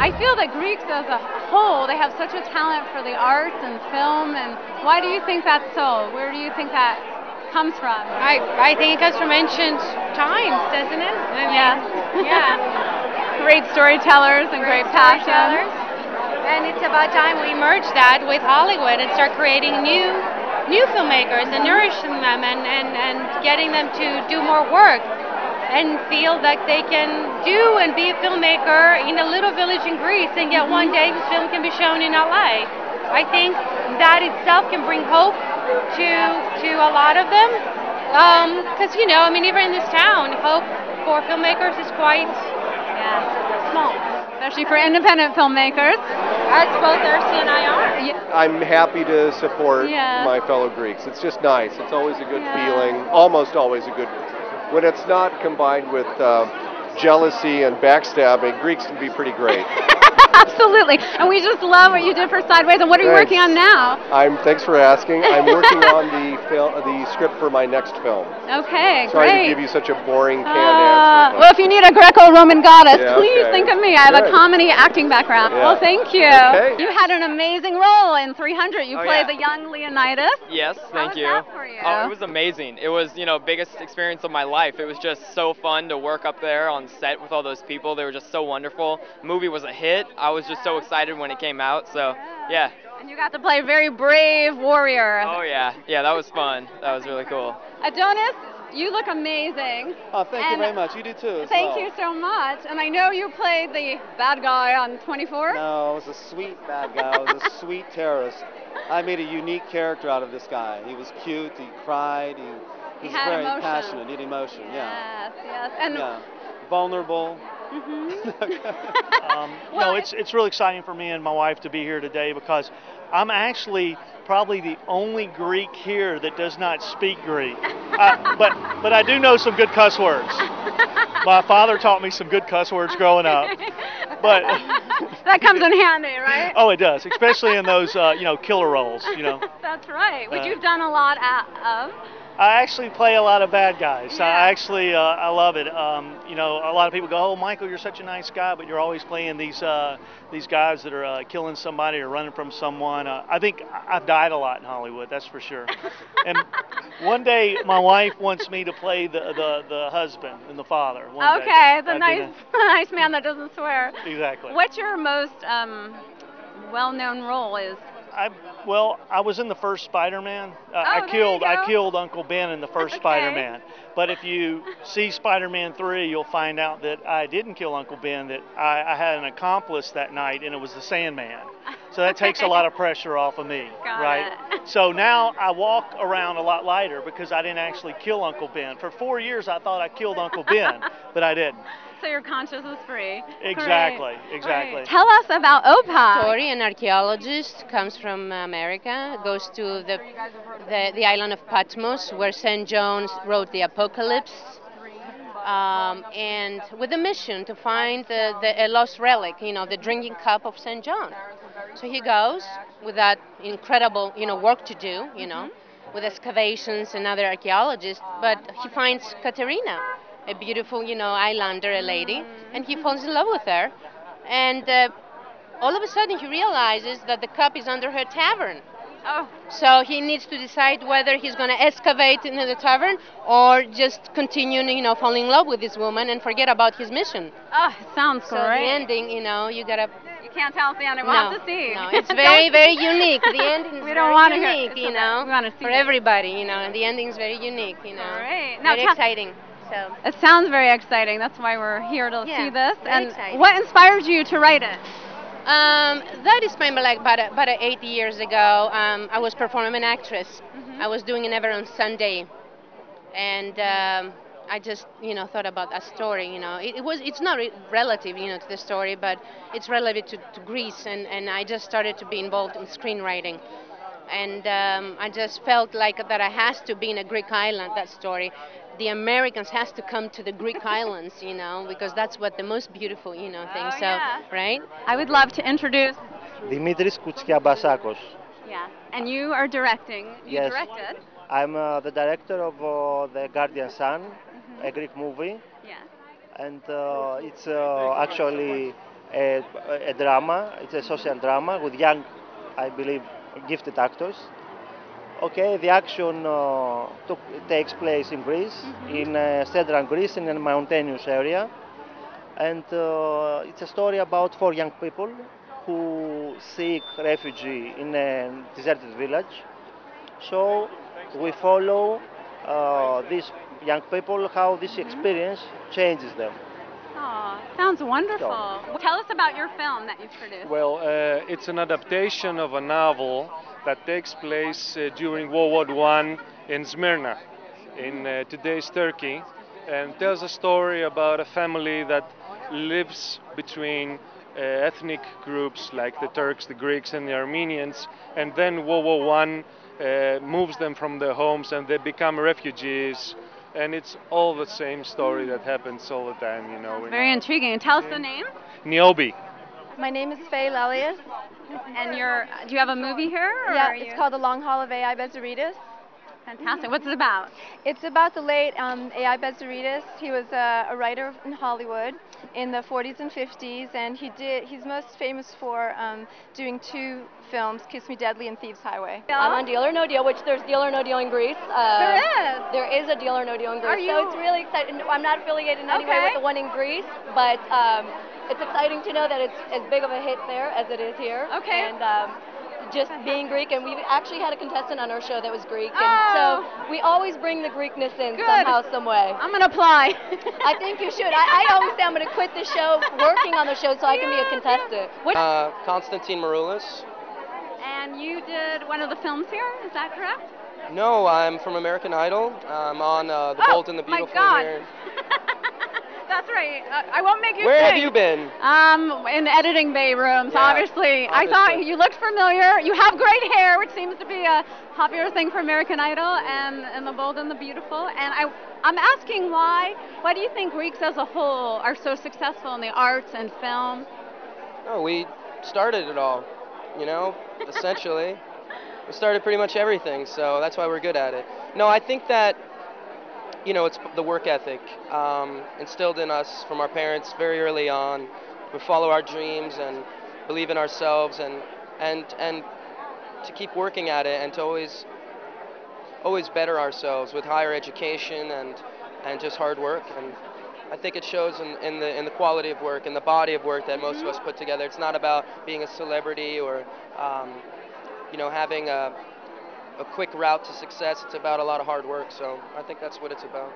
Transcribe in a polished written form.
I feel that Greeks as a whole, they have such a talent for the arts and film, and why do you think that's so? Where do you think that comes from? I think it comes from ancient times, doesn't it? Yeah. Great storytellers and great passion. And it's about time we merge that with Hollywood and start creating new filmmakers and nourishing them and getting them to do more work and feel that they can do and be a filmmaker in a little village in Greece, and yet one day this film can be shown in LA. I think that itself can bring hope to a lot of them, because I mean, even in this town, hope for filmmakers is quite small. Especially for independent filmmakers. As both Ersi and I are. I'm happy to support my fellow Greeks. It's just nice. It's always a good feeling, almost always a good. When it's not combined with jealousy and backstabbing, Greeks can be pretty great. Absolutely. And we just love what you did for Sideways. And what are you working on now? Thanks for asking. I'm working on the script for my next film. Okay, Sorry great. to give you such a boring canned answer. Well, if you need a Greco-Roman goddess, please think of me. I have a comedy acting background. Yeah. Well, thank you. Okay. You had an amazing role in 300. You played the young Leonidas. Yes, thank you. How was that for you? Oh, it was amazing. It was, biggest experience of my life. It was just so fun to work up there on set with all those people. They were just so wonderful. The movie was a hit. I was just so excited when it came out. So, yeah. And you got to play a very brave warrior. Oh, yeah. Yeah, that was fun. That was really cool. Adonis, you look amazing. Oh, thank you very much. You do too. Thank you so much. And I know you played the bad guy on 24. No, I was a sweet bad guy. I was a sweet terrorist. I made a unique character out of this guy. He was cute. He cried. He was very passionate. He had emotion. Yes. And vulnerable. No, it's really exciting for me and my wife to be here today because I'm actually probably the only Greek here that does not speak Greek. But I do know some good cuss words. My father taught me some good cuss words growing up. But that comes in handy, right? Oh, it does, especially in those killer roles. That's right, which you've done a lot of. I actually play a lot of bad guys. I love it. A lot of people go, "Oh, Michael, you're such a nice guy," but you're always playing these guys that are killing somebody or running from someone. I think I've died a lot in Hollywood, that's for sure. And one day, my wife wants me to play the husband and the father. Okay, the nice man that doesn't swear. Exactly. What's your most well-known role is? I was in the first Spider-Man. I killed Uncle Ben in the first Spider-Man. But if you see Spider-Man 3, you'll find out that I didn't kill Uncle Ben, that I had an accomplice that night, and it was the Sandman. So that takes a lot of pressure off of me, right? So now I walk around a lot lighter because I didn't actually kill Uncle Ben. For 4 years, I thought I killed Uncle Ben, but I didn't. So your conscience is free. Exactly. Right. Tell us about Opa. Story, an archaeologist, comes from America, goes to the island of Patmos, where St. John wrote the Apocalypse, and with a mission to find a lost relic, the drinking cup of St. John. So he goes with that incredible, work to do, with excavations and other archaeologists, but he finds Katerina, a beautiful, islander, a lady, and he falls in love with her. And all of a sudden he realizes that the cup is under her tavern. Oh. So he needs to decide whether he's going to excavate in the tavern or just continue, falling in love with this woman and forget about his mission. Oh, it sounds great. So the ending, you gotta... You can't tell us the ending. We'll have to see. No, it's very, very unique. The ending is very unique, we want to see for everybody, and the ending is very unique, Great. Now, very exciting. So. It sounds very exciting. That's why we're here to see this. And exciting. What inspired you to write it? That is maybe like about 8 years ago. I was performing an actress. I was doing it ever on Sunday, and I just thought about that story. It's not relative to the story, but it's relative to Greece, and I just started to be involved in screenwriting. And I just felt like that I has to be in a Greek island, that story. The Americans has to come to the Greek islands, because that's what the most beautiful, thing. Right? I would love to introduce Dimitris Koutsiabasakos. Yeah, and you are directing. You Yes. directed. I'm the director of The Guardian Sun, a Greek movie. Yeah. And it's actually a drama. It's a social drama with young, I believe, gifted actors. Okay, the action takes place in Greece, in central Greece, in a mountainous area, and it's a story about four young people who seek refuge in a deserted village. So we follow these young people, how this experience changes them. Oh, sounds wonderful. Tell us about your film that you've produced. Well, it's an adaptation of a novel that takes place during World War I in Smyrna, in today's Turkey, and tells a story about a family that lives between ethnic groups like the Turks, the Greeks, and the Armenians, and then World War I moves them from their homes and they become refugees. And it's all the same story that happens all the time, you know. Very intriguing. Tell us the name. Niobe. My name is Faye Lelius. And do you have a movie here? Yeah, it's called The Long Haul of A.I. Bezzarides. Fantastic. What's it about? It's about the late A.I. Bezzarides. He was a writer in Hollywood in the 40s and 50s, and he's most famous for doing two films, Kiss Me Deadly and Thieves Highway. I'm on Deal or No Deal, which there's Deal or No Deal in Greece. There is? There is a Deal or No Deal in Greece. So it's really exciting. I'm not affiliated in any way with the one in Greece, but it's exciting to know that it's as big of a hit there as it is here. Okay. And just being Greek, and we've actually had a contestant on our show that was Greek, and so we always bring the Greekness in somehow, some way. I'm going to apply. I think you should. I always say I'm going to quit the show, working on the show, so I can be a contestant. Constantine Maroulis. And you did one of the films here, is that correct? No, I'm from American Idol. I'm on The Bold and the Beautiful here. That's right. I won't make you Where sing. have you been? In editing bay rooms, obviously. I thought you looked familiar. You have great hair, which seems to be a popular thing for American Idol, and The Bold and the Beautiful. And I'm asking why do you think Greeks as a whole are so successful in the arts and film? Oh, we started it all, you know, essentially. We started pretty much everything, so that's why we're good at it. No, I think that, you know, it's the work ethic instilled in us from our parents very early on. We follow our dreams and believe in ourselves, and to keep working at it, and to always better ourselves with higher education and just hard work. And I think it shows in the quality of work and the body of work that most of us put together. It's not about being a celebrity or you know, having a quick route to success. It's about a lot of hard work, so I think that's what it's about.